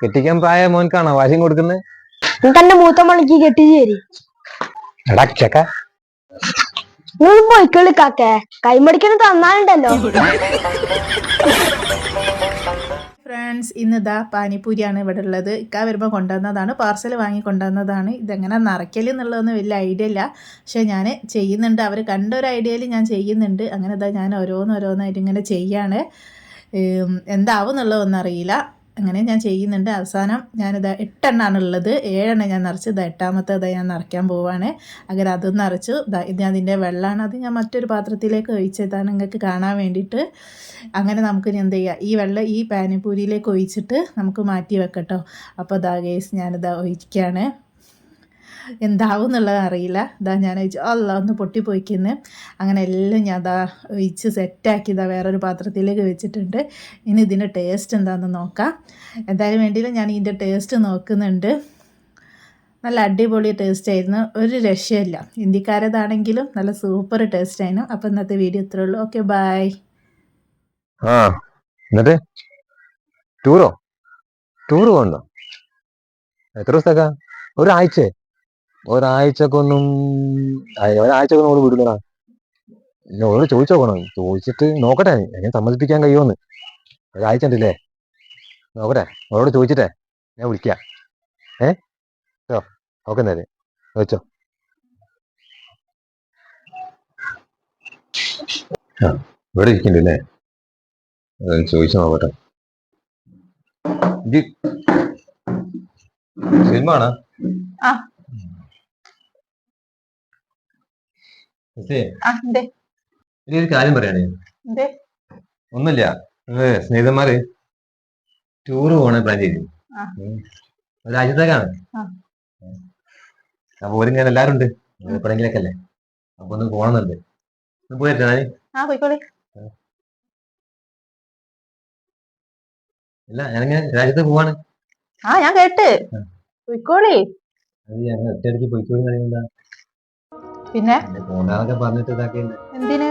കെട്ടിക്കാൻ പ്രായ മോൻക്കാണോ വാശിയും കൊടുക്കുന്നത്? തന്റെ മൂത്ത മണിക്ക് കെട്ടിച്ചു തരി. എടാ ചെക്ക, നിങ്ങൾ പോയിക്കളി കാക്കേ, കൈമടിക്കുന്ന തന്നാലുണ്ടല്ലോ. ഫ്രണ്ട്സ്, ഇന്നിതാ പാനിപ്പൂരിയാണ് ഇവിടെ ഉള്ളത്. ഇക്ക വരുമ്പോൾ കൊണ്ടുവന്നതാണ്, പാർസൽ വാങ്ങി കൊണ്ടുവന്നതാണ്. ഇതെങ്ങനെ നിറയ്ക്കൽ എന്നുള്ളതൊന്നും വലിയ ഐഡിയ ഇല്ല, പക്ഷേ ഞാൻ ചെയ്യുന്നുണ്ട്. അവർ കണ്ട ഒരു ഐഡിയയിൽ ഞാൻ ചെയ്യുന്നുണ്ട്. അങ്ങനെ ഇതാ ഞാൻ ഓരോന്നായിട്ട് ഇങ്ങനെ ചെയ്യാണ്. എന്താവും എന്നുള്ളതൊന്നും അറിയില്ല. അങ്ങനെ ഞാൻ ചെയ്യുന്നുണ്ട്. അവസാനം ഞാനിത് 8 എണ്ണമാണ് ഉള്ളത്. 7 എണ്ണം ഞാൻ നിറച്ച്, ഇത് 8ാമത്തെ ഞാൻ നിറയ്ക്കാൻ പോവാണ്. അങ്ങനെ അതും നിറച്ചു. ഇത് അതിൻ്റെ വെള്ളമാണ്, അത് ഞാൻ മറ്റൊരു പാത്രത്തിലേക്ക് ഒഴിച്ചതാണ് നിങ്ങൾക്ക് കാണാൻ വേണ്ടിയിട്ട്. അങ്ങനെ നമുക്ക് എന്ത് ചെയ്യുക, ഈ വെള്ളം ഈ പാനിപ്പൂരിയിലേക്ക് ഒഴിച്ചിട്ട് നമുക്ക് മാറ്റി വെക്കട്ടോ. അപ്പോൾ ഗേസ് ഞാനിതാ ഒഴിക്കുകയാണ്. എന്താവും എന്നുള്ളത് അറിയില്ല. ഞാൻ ഒഴിച്ച് ഒന്ന് പൊട്ടിപ്പോയിക്കുന്നു. അങ്ങനെ എല്ലാം ഞാൻ ഒഴിച്ച് സെറ്റാക്കി വേറൊരു പാത്രത്തിലേക്ക് വെച്ചിട്ടുണ്ട്. ഇനി ഇതിൻ്റെ ടേസ്റ്റ് എന്താണെന്ന് നോക്കാം. എന്തായാലും വേണ്ടിയില്ല, ഞാൻ ഇതിൻ്റെ ടേസ്റ്റ് നോക്കുന്നുണ്ട്. നല്ല അടിപൊളി ടേസ്റ്റ് ആയിരുന്നു, ഒരു രക്ഷയില്ല. ഹിന്ദിക്കാരതാണെങ്കിലും നല്ല സൂപ്പർ ടേസ്റ്റ് ആയിരുന്നു. അപ്പോൾ ഇന്നത്തെ വീഡിയോ ഇത്രേ ഉള്ളൂ. Okay, bye. എന്നിട്ട് ടൂറ് പോകണ്ടോ? എത്ര ദിവസത്തേക്കാ? ഒരാഴ്ചക്കൊന്നും ഓള് വിടില്ലടാ. ഓളോട് ചോദിച്ചു നോക്കണം, ചോദിച്ചിട്ട് നോക്കട്ടെ എങ്ങനെ സമ്മതിപ്പിക്കാൻ കഴിയുമെന്ന്. ഒരാഴ്ച ഉണ്ടല്ലേ, നോക്കട്ടെ. ഓളോട് ചോദിച്ചിട്ടേ ഞാൻ വിളിക്കാം. ഓക്കെ, എന്നാല് വെച്ചോ. ഇവിടെ ഇരിക്കണ്ടല്ലേ, ചോദിച്ചു നോക്കട്ടെ. സിനിമ ഒരു കാര്യം പറയണേ. ഒന്നുമില്ല, സ്നേഹിതന്മാര് ടൂറ് പോണ പ്ലാൻ ചെയ്തു. രാജ്യത്തേക്കാണ്. അപ്പൊ ഓരിങ്ങനെ എല്ലാരും ഉണ്ട്, എപ്പോഴെങ്കിലൊക്കെ അല്ലേ. അപ്പൊ ഒന്ന് പോണെന്നുണ്ട്. പോയിട്ടാ ഇല്ല, ഞാനിങ്ങനെ രാജ്യത്ത് പോവാണ്. ഞാൻ കേട്ട് പോയിക്കോളി. ഒറ്റയടിക്ക് പോയിക്കോളി. പിന്നെ പോണ്ടാന്നൊക്കെ പറഞ്ഞിട്ട് ഇതാക്കിണ്ട്. എന്തിന്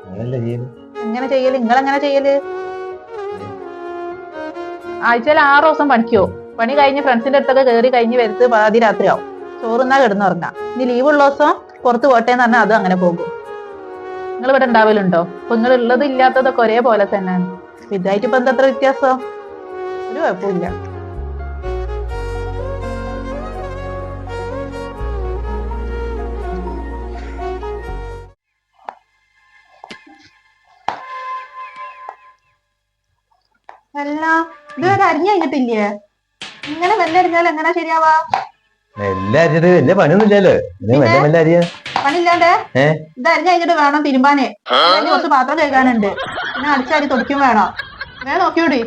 അങ്ങനല്ലേ ചെയ്യല്? എങ്ങനെ ചെയ്യല്? നിങ്ങളെങ്ങനെ ചെയ്യല്? ആഴ്ചയിൽ 6 ദിവസം പണിക്കോ? പണി കഴിഞ്ഞ് ഫ്രണ്ട്സിന്റെ അടുത്തൊക്കെ കയറി കഴിഞ്ഞ് വരുത്ത് പാതി രാത്രിയാവും. ചോറുന്നാ കിടന്നുറങ്ങാം. ഇനി ലീവുള്ള ദിവസം പുറത്ത് പോട്ടെ എന്ന് പറഞ്ഞാൽ അതും അങ്ങനെ പോകും. നിങ്ങൾ ഇവിടെ ഉണ്ടാവലുണ്ടോ? അപ്പൊ നിങ്ങൾ ഉള്ളത് ഇല്ലാത്തതൊക്കെ ഒരേപോലെ തന്നെയാണ്. ഇതായിട്ട് ഇപ്പൊ എന്താ വ്യത്യാസം? ഒരു കുഴപ്പമില്ല. അല്ല, ഇതുവരെ അരിഞ്ഞു കഴിഞ്ഞിട്ടില്ലേ? ഇങ്ങനെ വെല്ല അരിഞ്ഞാൽ എങ്ങനെ ശരിയാവാ? വലിയ പണിയൊന്നുമില്ലല്ലോ. പണിയില്ലാണ്ട് ഇത് അരിഞ്ഞു കഴിഞ്ഞിട്ട് വേണം തിരുമ്പാനേ. കുറച്ച് പാത്രം കഴുകാനുണ്ട്, പിന്നെ അടിച്ചാരി തൊടിക്കും വേണം. വേഗം നോക്കിയോടി.